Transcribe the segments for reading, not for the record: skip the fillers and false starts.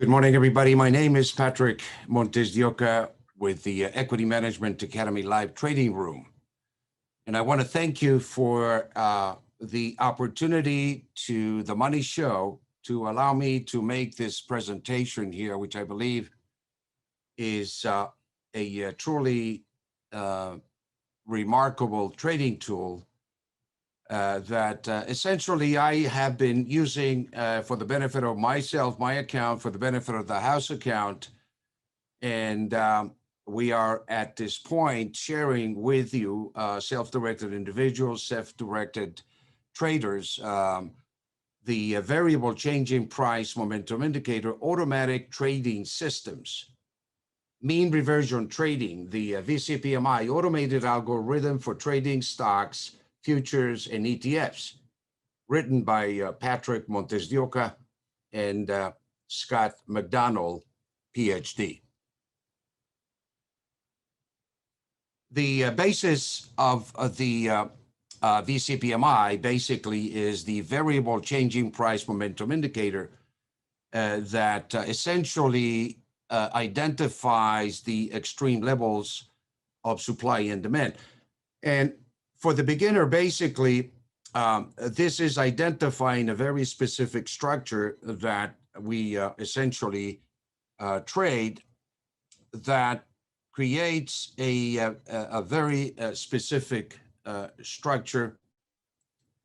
Good morning, everybody. My name is Patrick MontesDeOca with the Equity Management Academy Live Trading Room. And I want to thank you for the opportunity to the Money Show to allow me to make this presentation here, which I believe is a truly remarkable trading tool that essentially I have been using for the benefit of myself, my account, for the benefit of the house account. And we are at this point sharing with you self-directed individuals, self-directed traders, the variable changing price momentum indicator, automatic trading systems, mean reversion trading, the VCPMI automated algorithm for trading stocks, futures, and ETFs, written by Patrick MontesDeOca and Scott McDonald, PhD. The basis of the VCPMI basically is the variable changing price momentum indicator that essentially identifies the extreme levels of supply and demand. And for the beginner, basically, this is identifying a very specific structure that we essentially trade that creates a very specific structure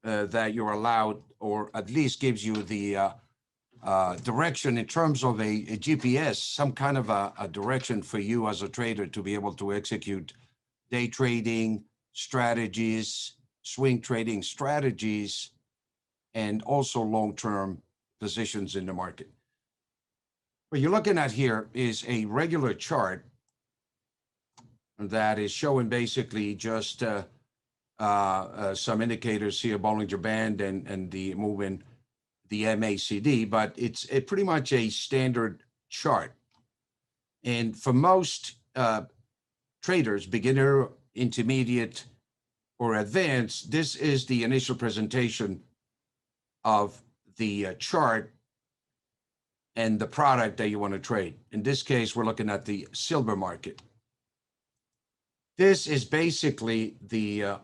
that you're allowed, or at least gives you the direction in terms of a GPS, some kind of a direction for you as a trader to be able to execute day trading strategies, swing trading strategies, and also long-term positions in the market. What you're looking at here is a regular chart that is showing basically just some indicators here, Bollinger Band and the movement, the MACD, but it's pretty much a standard chart. And for most traders, beginner, intermediate, or advanced, this is the initial presentation of the chart and the product that you want to trade. In this case, we're looking at the silver market. This is basically the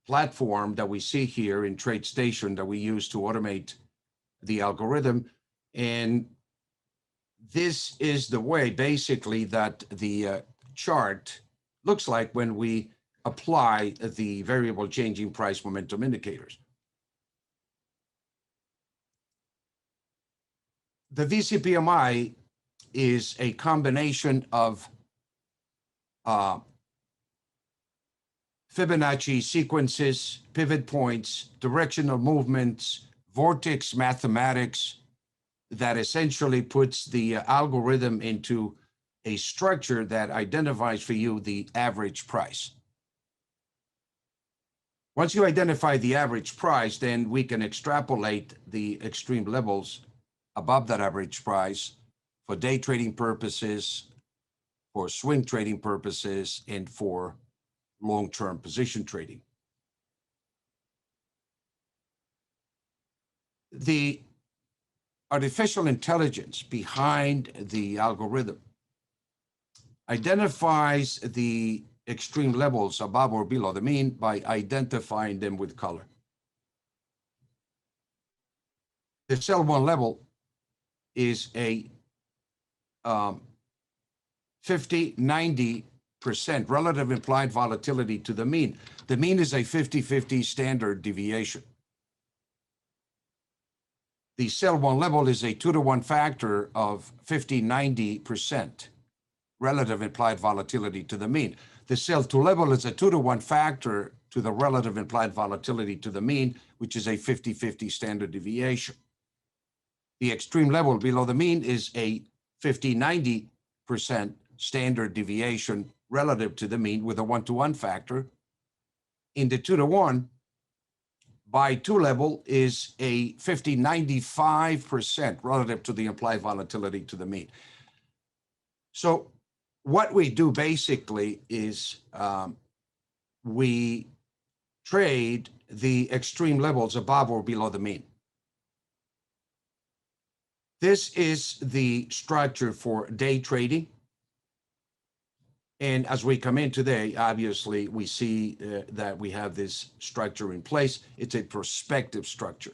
platform that we see here in TradeStation that we use to automate the algorithm. And this is the way basically that the chart looks like when we apply the variable changing price momentum indicators. The VCPMI is a combination of Fibonacci sequences, pivot points, directional movements, vortex mathematics that essentially puts the algorithm into a structure that identifies for you the average price. Once you identify the average price, then we can extrapolate the extreme levels above that average price for day trading purposes, for swing trading purposes, and for long-term position trading. The artificial intelligence behind the algorithm identifies the extreme levels above or below the mean by identifying them with color. The cell 1 level is a 50-90% relative implied volatility to the mean. The mean is a 50-50 standard deviation. The cell 1 level is a 2-to-1 factor of 50-90% relative implied volatility to the mean. The cell 2 level is a 2-to-1 factor to the relative implied volatility to the mean, which is a 50-50 standard deviation. The extreme level below the mean is a 50-90% standard deviation relative to the mean with a 1-to-1 factor. In the 2-to-1, by 2 level is a 50-95% relative to the implied volatility to the mean. So what we do basically is we trade the extreme levels above or below the mean. This is the structure for day trading. And as we come in today, obviously, we see that we have this structure in place. It's a prospective structure.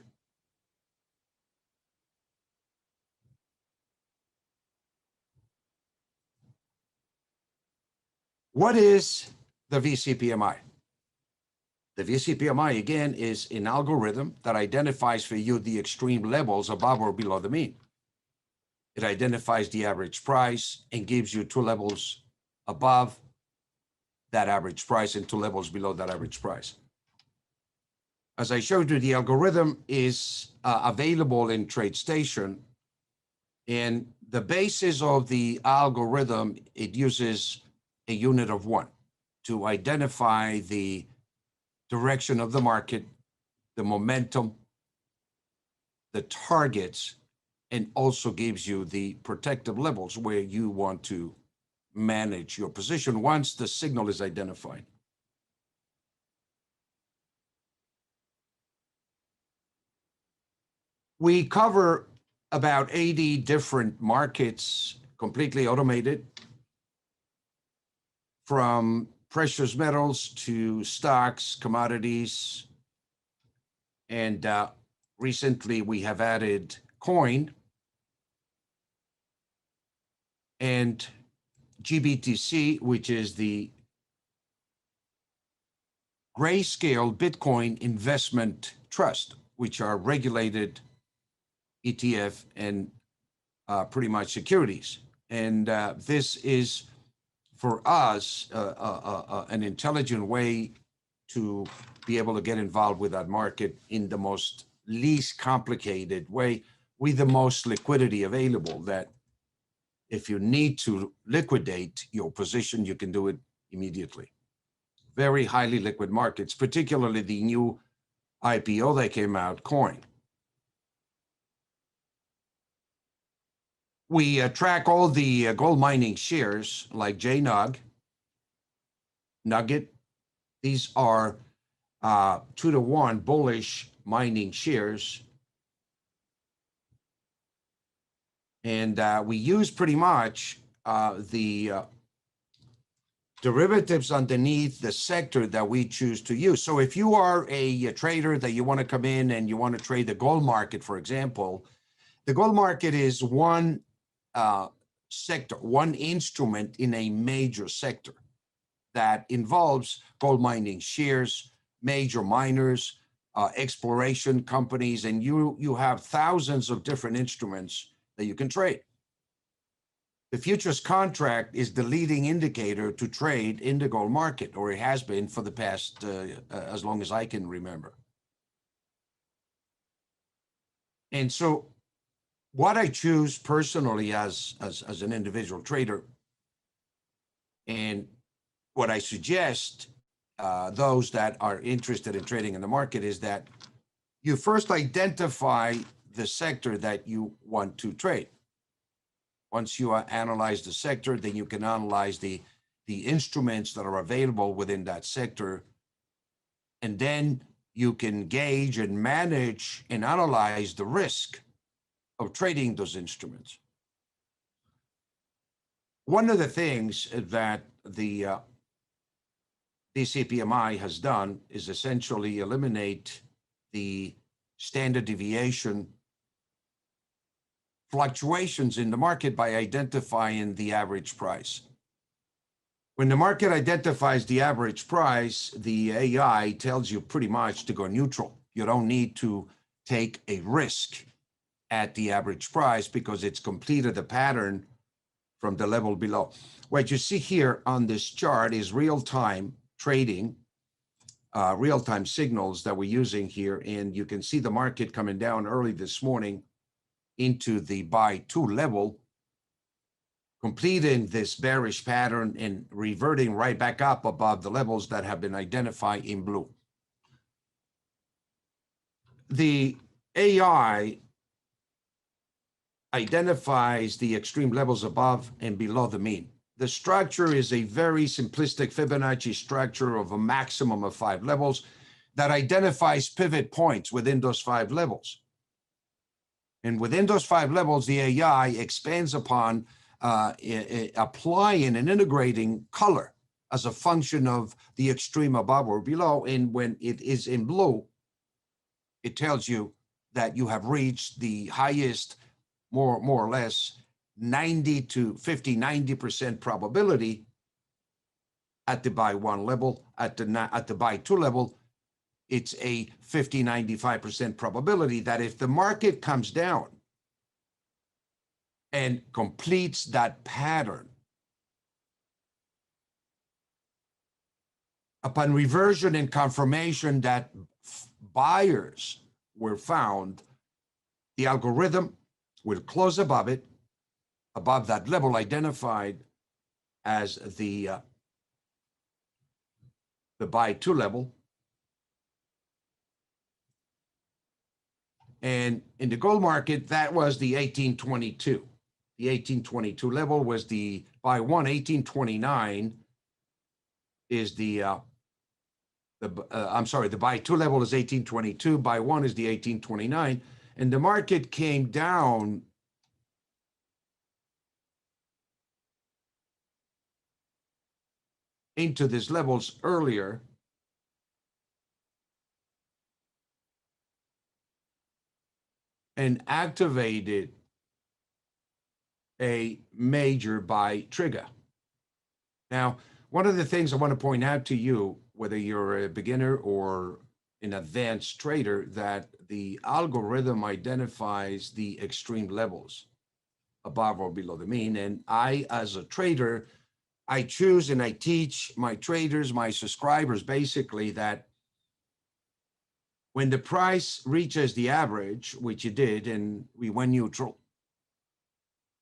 What is the VCPMI? The VCPMI, again, is an algorithm that identifies for you the extreme levels above or below the mean. It identifies the average price and gives you 2 levels above that average price and 2 levels below that average price. As I showed you, the algorithm is available in TradeStation, and the basis of the algorithm, it uses a unit of 1 to identify the direction of the market, the momentum, the targets, and also gives you the protective levels where you want to manage your position once the signal is identified. We cover about 80 different markets, completely automated, from precious metals to stocks, commodities, and recently we have added coin and GBTC, which is the Grayscale Bitcoin Investment Trust, which are regulated ETF and pretty much securities. And this is, for us, an intelligent way to be able to get involved with that market in the most least complicated way, with the most liquidity available, that if you need to liquidate your position, you can do it immediately. Very highly liquid markets, particularly the new IPO that came out, coin. We track all the gold mining shares like JNUG, Nugget. These are 2-to-1 bullish mining shares. And we use pretty much the derivatives underneath the sector that we choose to use. So if you are a trader that you want to come in and you want to trade the gold market, for example, the gold market is one sector, one instrument in a major sector that involves gold mining shares, major miners, exploration companies, and you have thousands of different instruments that you can trade. The futures contract is the leading indicator to trade in the gold market, or it has been for the past as long as I can remember. And so what I choose personally as an individual trader, and what I suggest those that are interested in trading in the market, is that you first identify the sector that you want to trade. Once you analyze the sector, then you can analyze the instruments that are available within that sector. And then you can gauge and manage and analyze the risk of trading those instruments. One of the things that the VCPMI has done is essentially eliminate the standard deviation fluctuations in the market by identifying the average price. When the market identifies the average price, the AI tells you pretty much to go neutral. You don't need to take a risk at the average price because it's completed the pattern from the level below. What you see here on this chart is real-time trading, real-time signals that we're using here. And you can see the market coming down early this morning into the buy 2 level, completing this bearish pattern and reverting right back up above the levels that have been identified in blue. The AI identifies the extreme levels above and below the mean. The structure is a very simplistic Fibonacci structure of a maximum of 5 levels that identifies pivot points within those 5 levels. And within those 5 levels, the AI expands upon applying and integrating color as a function of the extreme above or below. And when it is in blue, it tells you that you have reached the highest, more or less 90 to 50, 90% probability at the buy 1 level. At the buy 2 level, it's a 50, 95% probability that if the market comes down and completes that pattern, upon reversion and confirmation that buyers were found, the algorithm will close above it, above that level identified as the buy 2 level. And in the gold market, that was the 1822. The 1822 level was the buy 1. 1829 is the buy 2 level is 1822. Buy 1 is the 1829. And the market came down into these levels earlier. And activated a major buy trigger. Now, one of the things I want to point out to you, whether you're a beginner or an advanced trader, that the algorithm identifies the extreme levels above or below the mean. And I, as a trader, I choose and I teach my traders, my subscribers, basically that when the price reaches the average, which it did, and we went neutral,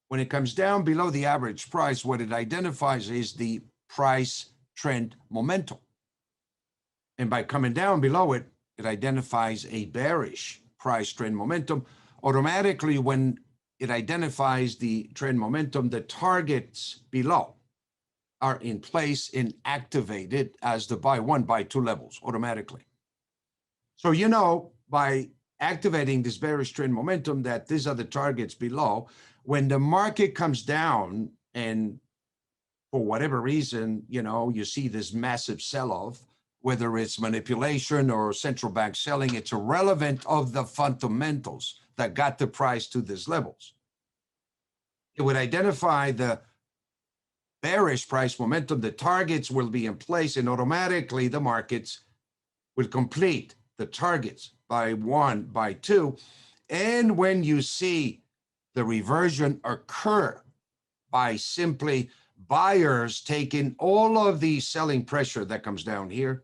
when it comes down below the average price, what it identifies is the price trend momentum. And by coming down below it, it identifies a bearish price trend momentum. Automatically, when it identifies the trend momentum, the targets below are in place and activated as the buy 1, buy 2 levels automatically. So, you know, by activating this bearish trend momentum, that these are the targets below. When the market comes down and for whatever reason, you know, you see this massive sell-off, whether it's manipulation or central bank selling, it's irrelevant of the fundamentals that got the price to these levels. It would identify the bearish price momentum, the targets will be in place, and automatically the markets will complete the targets by 1, by 2. And when you see the reversion occur by simply buyers taking all of the selling pressure that comes down here,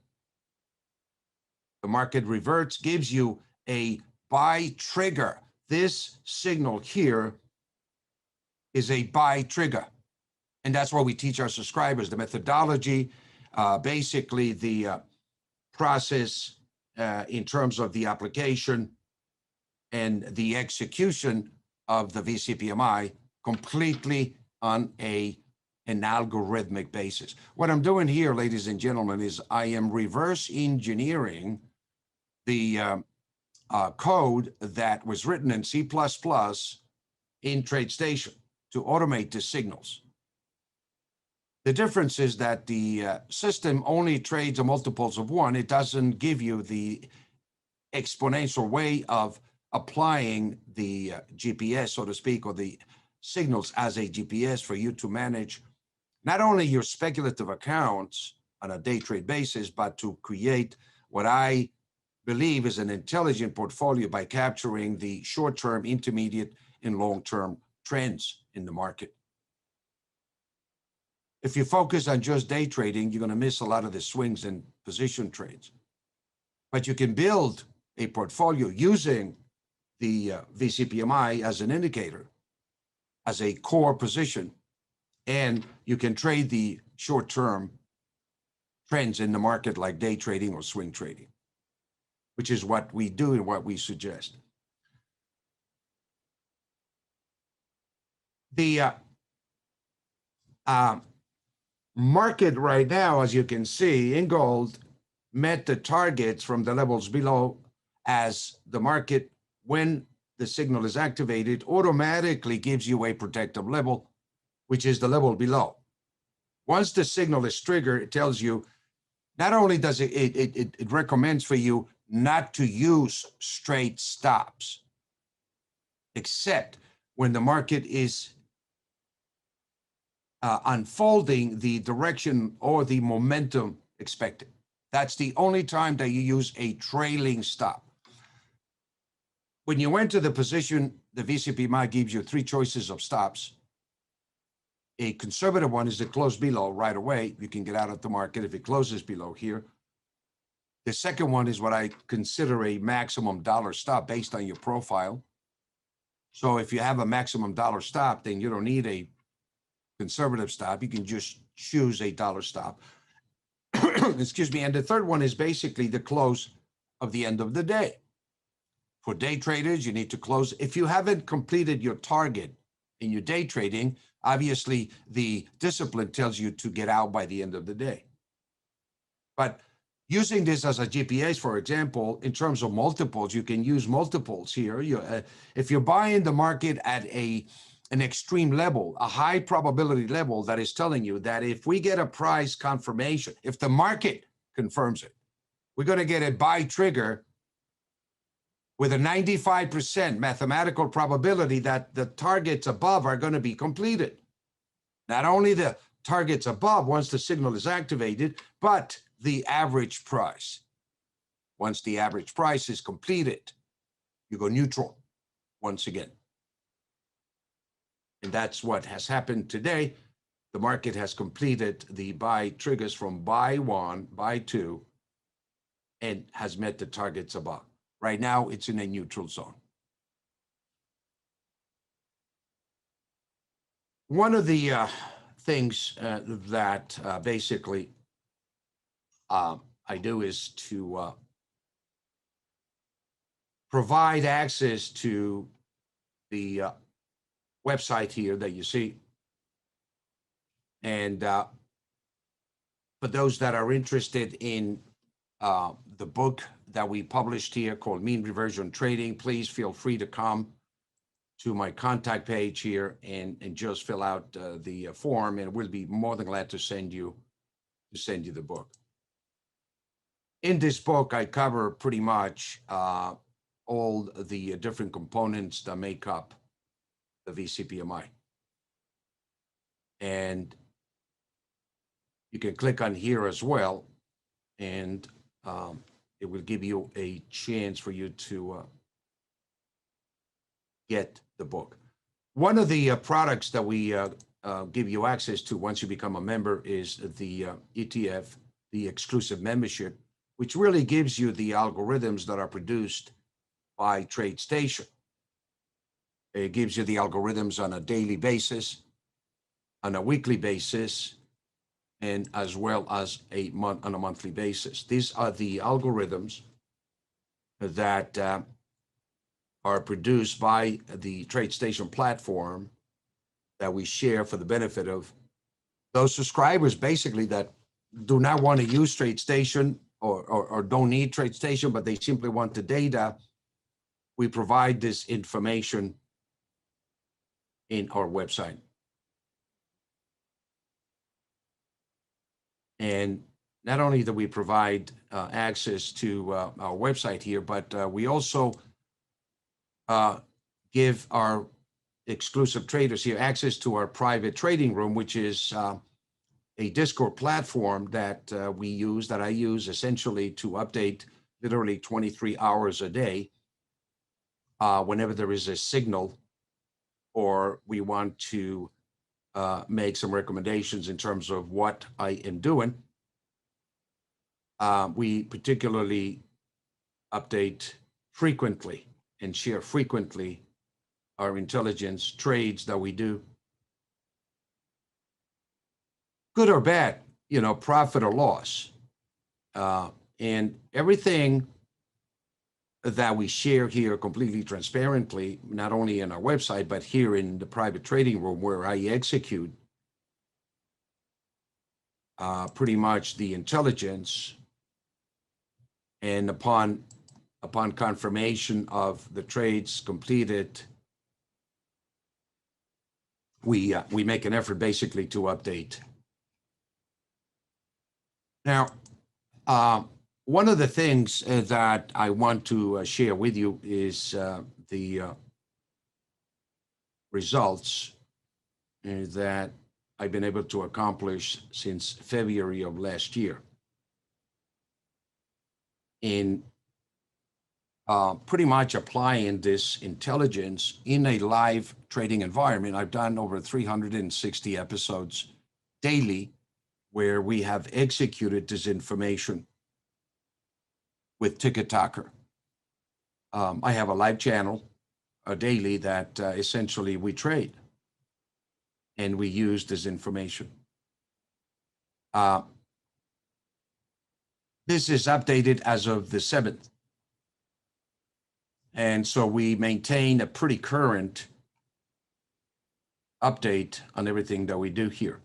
the market reverts, gives you a buy trigger. This signal here is a buy trigger. And that's why we teach our subscribers the methodology, basically the process in terms of the application and the execution of the VCPMI completely on an algorithmic basis. What I'm doing here, ladies and gentlemen, is I am reverse engineering the code that was written in C++ in TradeStation to automate the signals. The difference is that the system only trades a multiples of 1. It doesn't give you the exponential way of applying the GPS, so to speak, or the signals as a GPS for you to manage not only your speculative accounts on a day trade basis, but to create what I believe is an intelligent portfolio by capturing the short-term, intermediate, and long-term trends in the market. If you focus on just day trading, you're going to miss a lot of the swings and position trades. But you can build a portfolio using the VCPMI as an indicator, as a core position, and you can trade the short-term trends in the market like day trading or swing trading, which is what we do and what we suggest. The market right now, as you can see in gold, met the targets from the levels below as the market, when the signal is activated, automatically gives you a protective level, which is the level below. Once the signal is triggered, it tells you, not only does it recommends for you not to use straight stops, except when the market is unfolding the direction or the momentum expected. That's the only time that you use a trailing stop. When you enter the position, the VCPMI gives you three choices of stops. A conservative one is to close below right away. You can get out of the market if it closes below here. The second one is what I consider a maximum dollar stop based on your profile. So if you have a maximum dollar stop, then you don't need a conservative stop. You can just choose a dollar stop. Excuse me. And the third one is basically the close of the end of the day. For day traders, you need to close. If you haven't completed your target in your day trading, obviously the discipline tells you to get out by the end of the day. But using this as a GPS, for example, in terms of multiples, you can use multiples here. If you're buying the market at an extreme level, a high probability level that is telling you that if we get a price confirmation, if the market confirms it, we're going to get a buy trigger with a 95% mathematical probability that the targets above are going to be completed. Not only the targets above once the signal is activated, but the average price. Once the average price is completed, you go neutral once again. And that's what has happened today. The market has completed the buy triggers from buy one, buy two, and has met the targets above. Right now, it's in a neutral zone. One of the things that basically I do is to provide access to the website here that you see. And for those that are interested in the book that we published here called Mean Reversion Trading, please feel free to come to my contact page here and just fill out the form, and we'll be more than glad to send you the book. In this book, I cover pretty much all the different components that make up the VCPMI. And you can click on here as well, and it will give you a chance for you to get the book. One of the products that we give you access to once you become a member is the ETF, the exclusive membership, which really gives you the algorithms that are produced by TradeStation. It gives you the algorithms on a daily basis, on a weekly basis, and as well as on a monthly basis. These are the algorithms that are produced by the TradeStation platform that we share for the benefit of those subscribers, basically, that do not want to use TradeStation or don't need TradeStation, but they simply want the data. We provide this information in our website. And not only do we provide access to our website here, but we also give our exclusive traders here access to our private trading room, which is a Discord platform that I use essentially to update literally 23 hours a day whenever there is a signal or we want to make some recommendations in terms of what I am doing. We particularly update frequently and share frequently our intelligence trades that we do. Good or bad, profit or loss. And everything that we share here completely transparently, not only in our website, but here in the private trading room where I execute pretty much the intelligence. And upon upon confirmation of the trades completed, we make an effort basically to update. Now, one of the things that I want to share with you is the results that I've been able to accomplish since February of last year. In pretty much applying this intelligence in a live trading environment. I've done over 360 episodes daily where we have executed this information with Ticket Talker. I have a live channel daily that essentially we trade and we use this information. This is updated as of the 7th. And so we maintain a pretty current update on everything that we do here.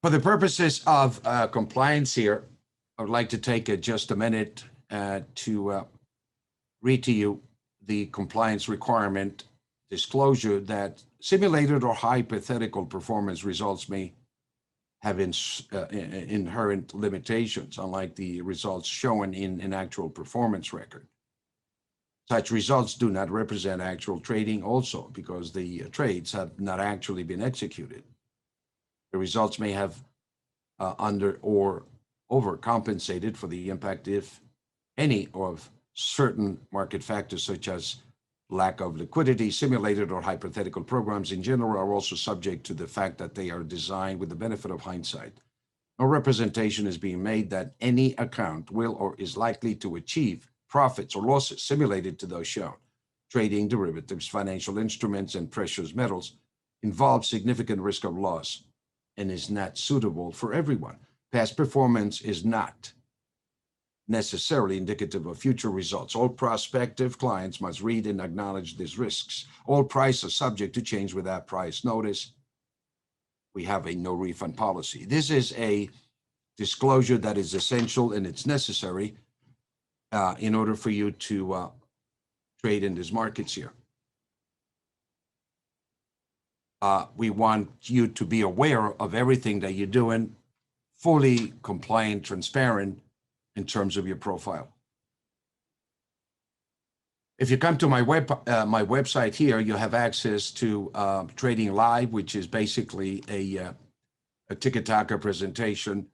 For the purposes of compliance here, I would like to take just a minute to read to you the compliance requirement disclosure that simulated or hypothetical performance results may have inherent limitations, unlike the results shown in an actual performance record. Such results do not represent actual trading also because the trades have not actually been executed. The results may have under or overcompensated for the impact, if any, of certain market factors such as lack of liquidity. Simulated or hypothetical programs in general are also subject to the fact that they are designed with the benefit of hindsight. No representation is being made that any account will or is likely to achieve profits or losses simulated to those shown. Trading derivatives, financial instruments, and precious metals involves significant risk of loss and is not suitable for everyone. Past performance is not necessarily indicative of future results. All prospective clients must read and acknowledge these risks. All prices are subject to change without price notice. We have a no refund policy. This is a disclosure that is essential and it's necessary in order for you to trade in these markets here. We want you to be aware of everything that you're doing, fully compliant, transparent, in terms of your profile. If you come to my website here, you have access to Trading Live, which is basically a Ticket Talker presentation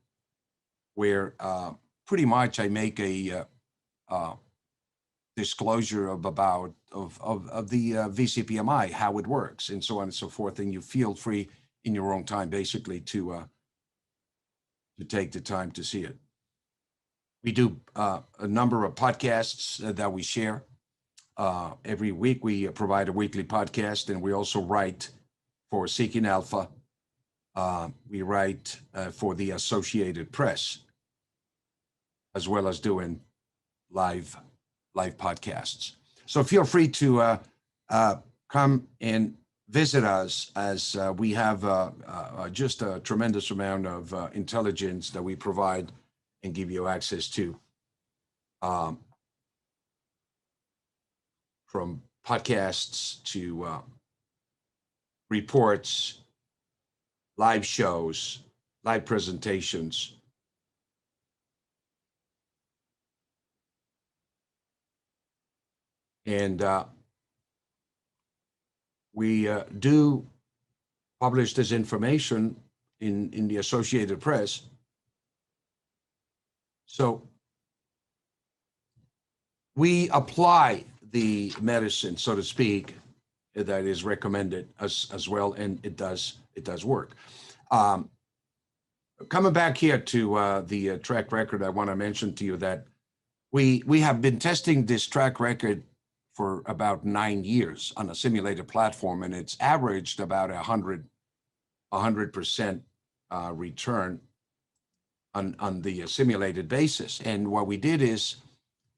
where pretty much I make a disclosure of the VCPMI, how it works, and so on and so forth. And you feel free in your own time, basically, to take the time to see it. We do a number of podcasts that we share. Every week we provide a weekly podcast, and we also write for Seeking Alpha. We write for the Associated Press, as well as doing live podcasts. So feel free to come and visit us, as we have just a tremendous amount of intelligence that we provide and give you access to, from podcasts to reports, live shows, live presentations. And we do publish this information in the Associated Press. So we apply the medicine, so to speak, that is recommended as well, and it does work. Coming back here to the track record, I want to mention to you that we have been testing this track record for about 9 years on a simulated platform, and it's averaged about 100% return on the simulated basis. And what we did is,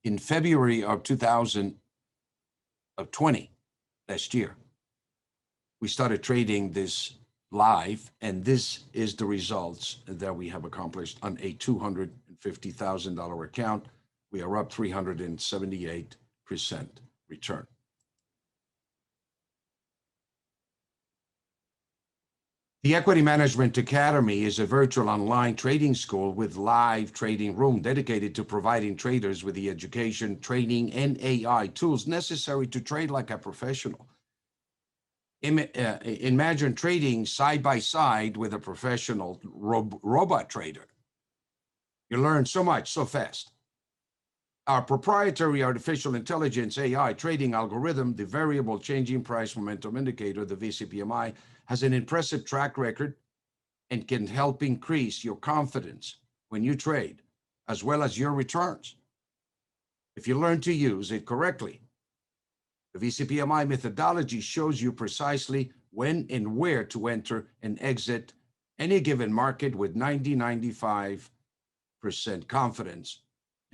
in February of 2020, last year, we started trading this live, and this is the results that we have accomplished on a $250,000 account. We are up 378% return. The Equity Management Academy is a virtual online trading school with live trading room dedicated to providing traders with the education, training, and AI tools necessary to trade like a professional. Imagine trading side by side with a professional robot trader. You learn so much so fast. Our proprietary artificial intelligence AI trading algorithm, the variable changing price momentum indicator, the VCPMI, has an impressive track record and can help increase your confidence when you trade, as well as your returns. If you learn to use it correctly, the VCPMI methodology shows you precisely when and where to enter and exit any given market with 95% confidence,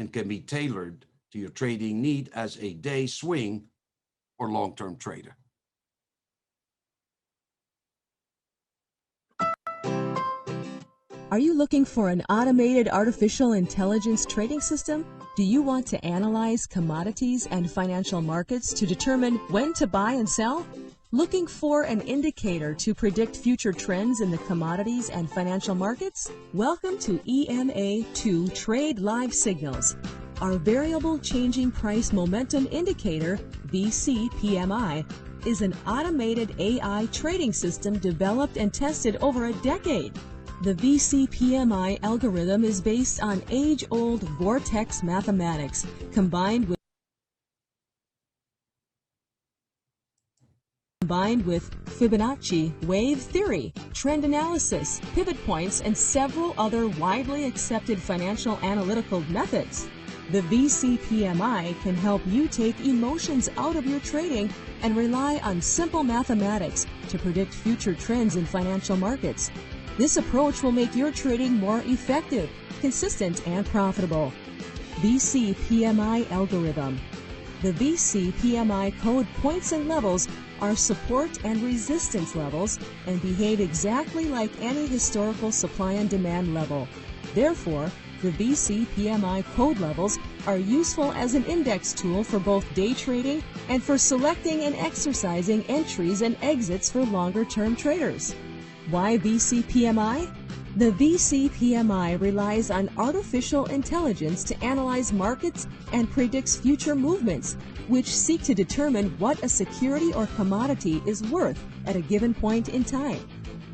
and can be tailored to your trading need as a day swing or long-term trader. Are you looking for an automated artificial intelligence trading system? Do you want to analyze commodities and financial markets to determine when to buy and sell? Looking for an indicator to predict future trends in the commodities and financial markets? Welcome to EMA2 Trade Live Signals. Our Variable Changing Price Momentum Indicator, VCPMI, is an automated AI trading system developed and tested over a decade. The VCPMI algorithm is based on age-old vortex mathematics combined with Fibonacci wave theory, trend analysis, pivot points, and several other widely accepted financial analytical methods. The VCPMI can help you take emotions out of your trading and rely on simple mathematics to predict future trends in financial markets. This approach will make your trading more effective, consistent, and profitable. VCPMI algorithm. The VCPMI code points and levels are support and resistance levels and behave exactly like any historical supply and demand level. Therefore, the VCPMI code levels are useful as an index tool for both day trading and for selecting and exercising entries and exits for longer-term traders. Why VCPMI? The VCPMI relies on artificial intelligence to analyze markets and predicts future movements, which seek to determine what a security or commodity is worth at a given point in time.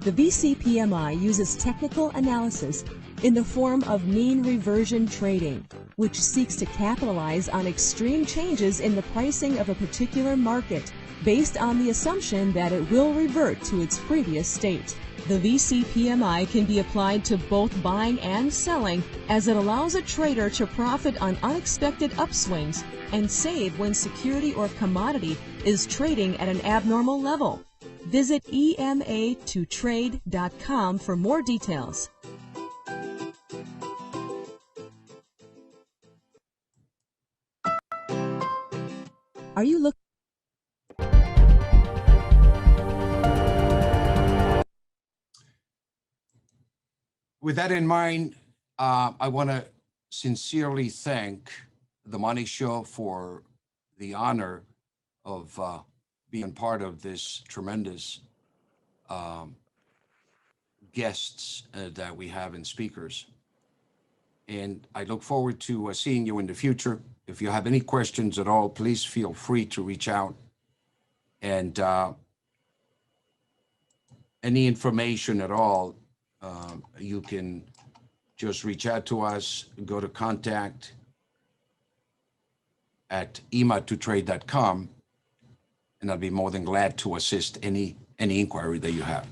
The VCPMI uses technical analysis in the form of mean reversion trading, which seeks to capitalize on extreme changes in the pricing of a particular market based on the assumption that it will revert to its previous state. The VCPMI can be applied to both buying and selling, as it allows a trader to profit on unexpected upswings and save when security or commodity is trading at an abnormal level. Visit EMA2trade.com for more details. Are you looking? With that in mind, I want to sincerely thank the Money Show for the honor of being part of this tremendous guests that we have and speakers. And I look forward to seeing you in the future. If you have any questions at all, please feel free to reach out. And any information at all, you can just reach out to us, go to contact@ema2trade.com, and I'll be more than glad to assist any inquiry that you have.